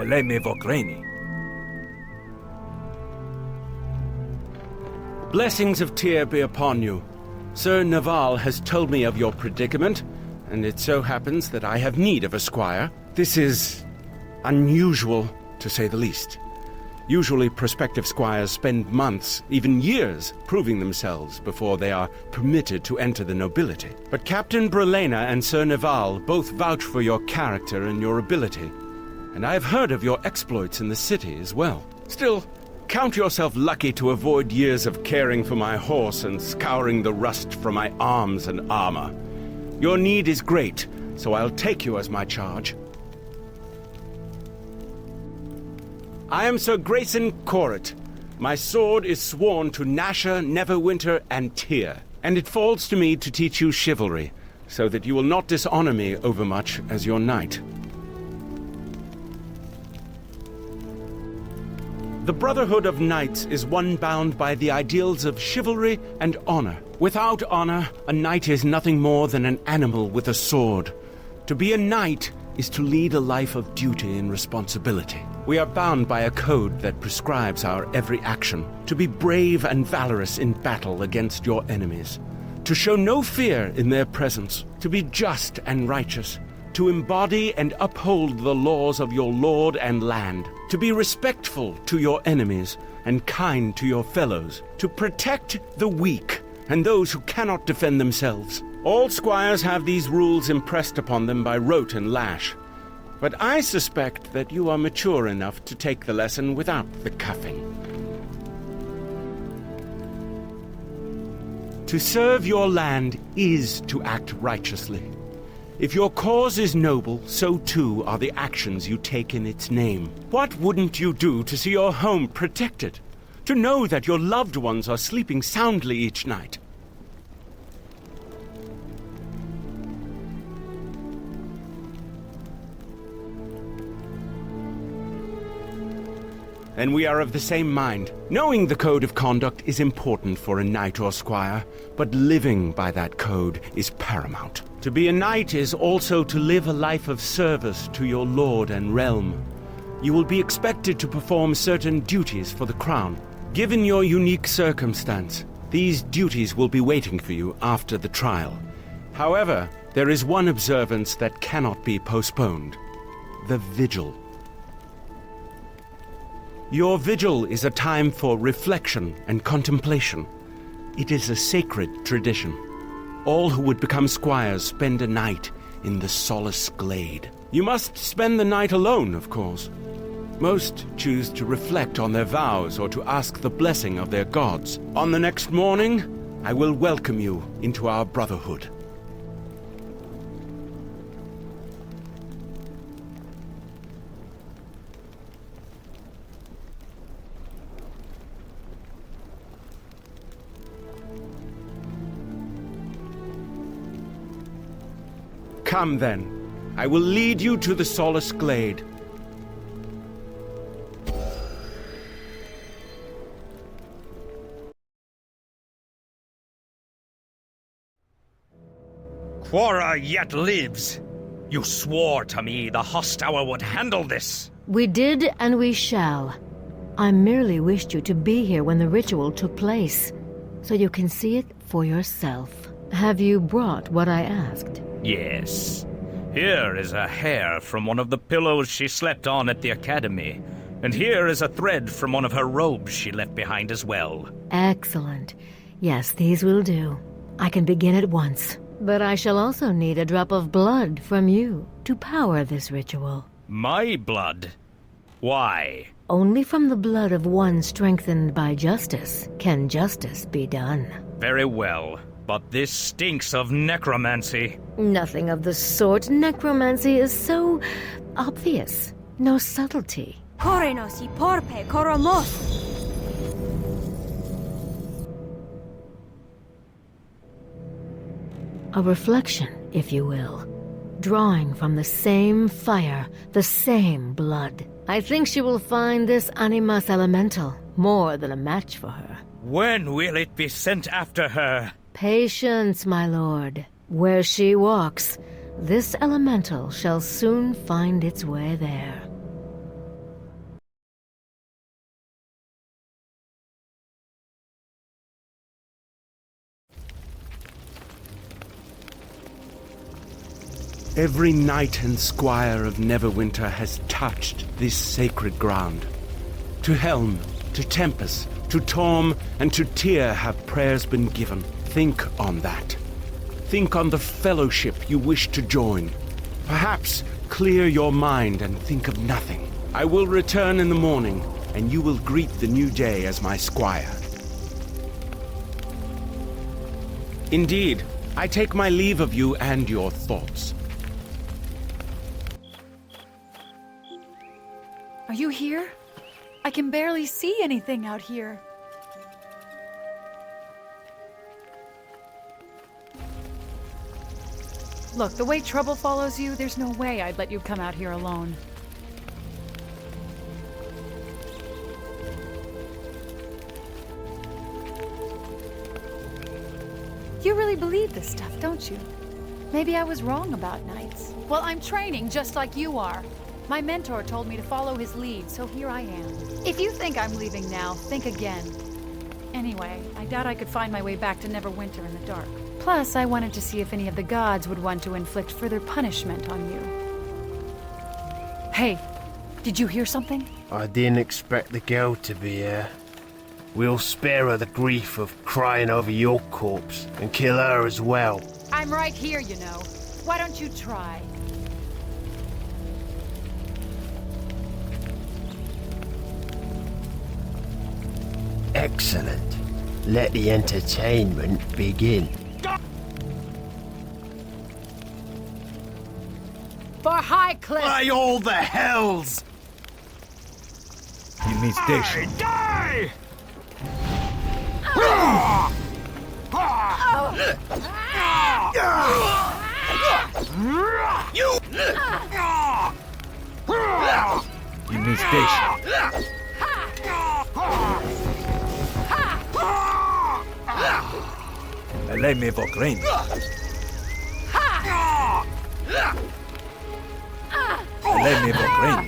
Peleme Vogreni. Blessings of Tyr be upon you. Sir Naval has told me of your predicament, and it so happens that I have need of a squire. This is unusual, to say the least. Usually prospective squires spend months, even years, proving themselves before they are permitted to enter the nobility. But Captain Brelena and Sir Naval both vouch for your character and your ability, and I have heard of your exploits in the city as well. Still, count yourself lucky to avoid years of caring for my horse and scouring the rust from my arms and armor. Your need is great, so I'll take you as my charge. I am Sir Grayson Corrit. My sword is sworn to Nasher, Neverwinter, and Tyr, and it falls to me to teach you chivalry, so that you will not dishonor me overmuch as your knight. The Brotherhood of Knights is one bound by the ideals of chivalry and honor. Without honor, a knight is nothing more than an animal with a sword. To be a knight is to lead a life of duty and responsibility. We are bound by a code that prescribes our every action. To be brave and valorous in battle against your enemies. To show no fear in their presence. To be just and righteous. To embody and uphold the laws of your lord and land. To be respectful to your enemies and kind to your fellows. To protect the weak and those who cannot defend themselves. All squires have these rules impressed upon them by rote and lash. But I suspect that you are mature enough to take the lesson without the cuffing. To serve your land is to act righteously. If your cause is noble, so too are the actions you take in its name. What wouldn't you do to see your home protected? To know that your loved ones are sleeping soundly each night? And we are of the same mind. Knowing the code of conduct is important for a knight or squire, but living by that code is paramount. To be a knight is also to live a life of service to your lord and realm. You will be expected to perform certain duties for the crown. Given your unique circumstance, these duties will be waiting for you after the trial. However, there is one observance that cannot be postponed: the vigil. Your vigil is a time for reflection and contemplation. It is a sacred tradition. All who would become squires spend a night in the Solace glade. You must spend the night alone, of course. Most choose to reflect on their vows or to ask the blessing of their gods. On the next morning, I will welcome you into our brotherhood. Come then, I will lead you to the Solace glade. Quora yet lives. You swore to me the Hostour would handle this. We did, and we shall. I merely wished you to be here when the ritual took place, so you can see it for yourself. Have you brought what I asked? Yes. Here is a hair from one of the pillows she slept on at the academy, and here is a thread from one of her robes she left behind as well. Excellent. Yes, these will do. I can begin at once. But I shall also need a drop of blood from you to power this ritual. My blood? Why? Only from the blood of one strengthened by justice can justice be done. Very well, but this stinks of necromancy. Nothing of the sort. Necromancy is so obvious. No subtlety. Korenos y porpe koromos. A reflection, if you will. Drawing from the same fire, the same blood. I think she will find this animus elemental more than a match for her. When will it be sent after her? Patience, my lord. Where she walks, this elemental shall soon find its way there. Every knight and squire of Neverwinter has touched this sacred ground. To Helm, to Tempest, to Torm, and to Tyr have prayers been given. Think on that. Think on the fellowship you wish to join. Perhaps clear your mind and think of nothing. I will return in the morning, and you will greet the new day as my squire. Indeed, I take my leave of you and your thoughts. Are you here? I can barely see anything out here. Look, the way trouble follows you, there's no way I'd let you come out here alone. You really believe this stuff, don't you? Maybe I was wrong about knights. Well, I'm training just like you are. My mentor told me to follow his lead, so here I am. If you think I'm leaving now, think again. Anyway, I doubt I could find my way back to Neverwinter in the dark. Plus, I wanted to see if any of the gods would want to inflict further punishment on you. Hey, did you hear something? I didn't expect the girl to be here. We'll spare her the grief of crying over your corpse and kill her as well. I'm right here, you know. Why don't you try? Excellent. Let the entertainment begin. For Highcliffe! By all the hells! You need station. Die! You need station. Lei me vok rein. Lei me vok rein.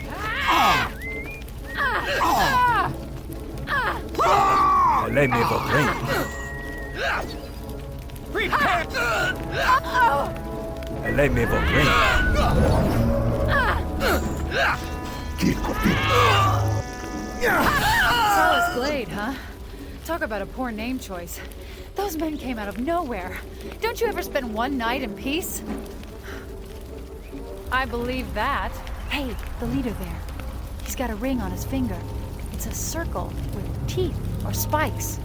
Lei me vok rein. Lei me vok rein. Solace Glade, huh? Talk about a poor name choice. Those men came out of nowhere. Don't you ever spend one night in peace? I believe that. Hey, the leader there. He's got a ring on his finger. It's a circle with teeth or spikes.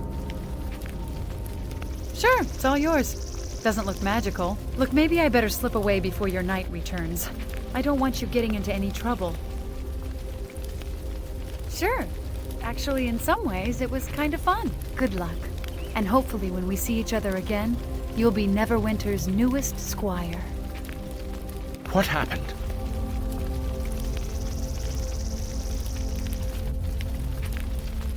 Sure, it's all yours. Doesn't look magical. Look, maybe I better slip away before your knight returns. I don't want you getting into any trouble. Sure. Actually, in some ways, it was kind of fun. Good luck. And hopefully when we see each other again, you'll be Neverwinter's newest squire. What happened?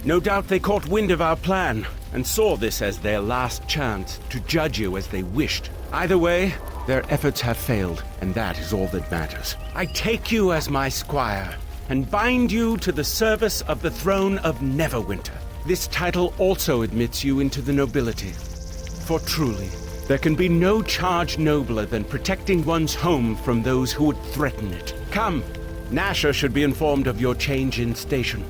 No doubt they caught wind of our plan, and saw this as their last chance to judge you as they wished. Either way, their efforts have failed, and that is all that matters. I take you as my squire, and bind you to the service of the throne of Neverwinter. This title also admits you into the nobility. For truly, there can be no charge nobler than protecting one's home from those who would threaten it. Come, Nasher should be informed of your change in station.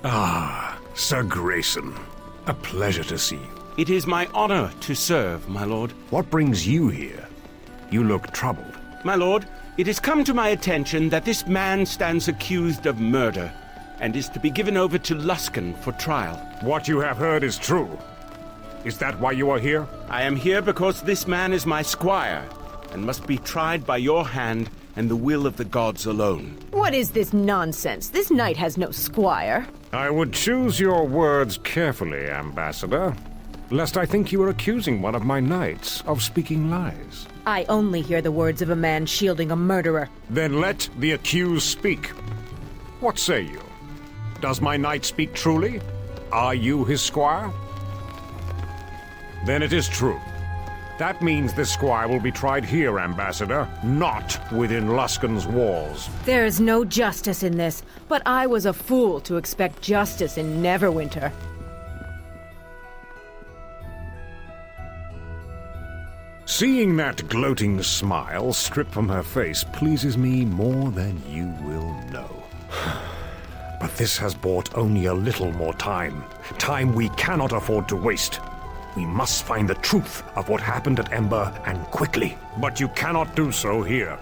Ah, Sir Grayson. A pleasure to see you. It is my honor to serve, my lord. What brings you here? You look troubled. My lord, it has come to my attention that this man stands accused of murder, and is to be given over to Luskan for trial. What you have heard is true. Is that why you are here? I am here because this man is my squire, and must be tried by your hand and the will of the gods alone. What is this nonsense? This knight has no squire. I would choose your words carefully, Ambassador, lest I think you are accusing one of my knights of speaking lies. I only hear the words of a man shielding a murderer. Then let the accused speak. What say you? Does my knight speak truly? Are you his squire? Then it is true. That means this squire will be tried here, Ambassador, not within Luskan's walls. There is no justice in this, but I was a fool to expect justice in Neverwinter. Seeing that gloating smile strip from her face pleases me more than you will know. But this has bought only a little more time. Time we cannot afford to waste. We must find the truth of what happened at Ember, and quickly. But you cannot do so here.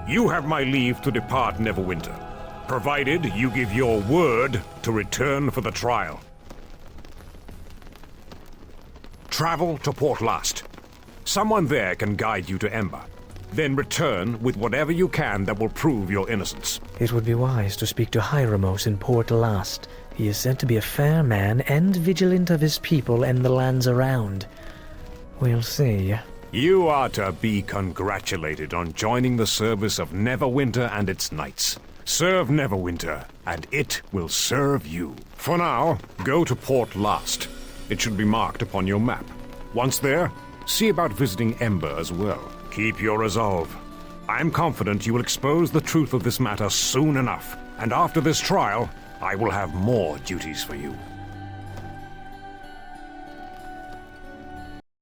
You have my leave to depart Neverwinter, provided you give your word to return for the trial. Travel to Port Last. Someone there can guide you to Ember. Then return with whatever you can that will prove your innocence. It would be wise to speak to Hieramos in Port Last. He is said to be a fair man and vigilant of his people and the lands around. We'll see. You are to be congratulated on joining the service of Neverwinter and its knights. Serve Neverwinter, and it will serve you. For now, go to Port Last. It should be marked upon your map. Once there, see about visiting Ember as well. Keep your resolve. I am confident you will expose the truth of this matter soon enough, and after this trial, I will have more duties for you.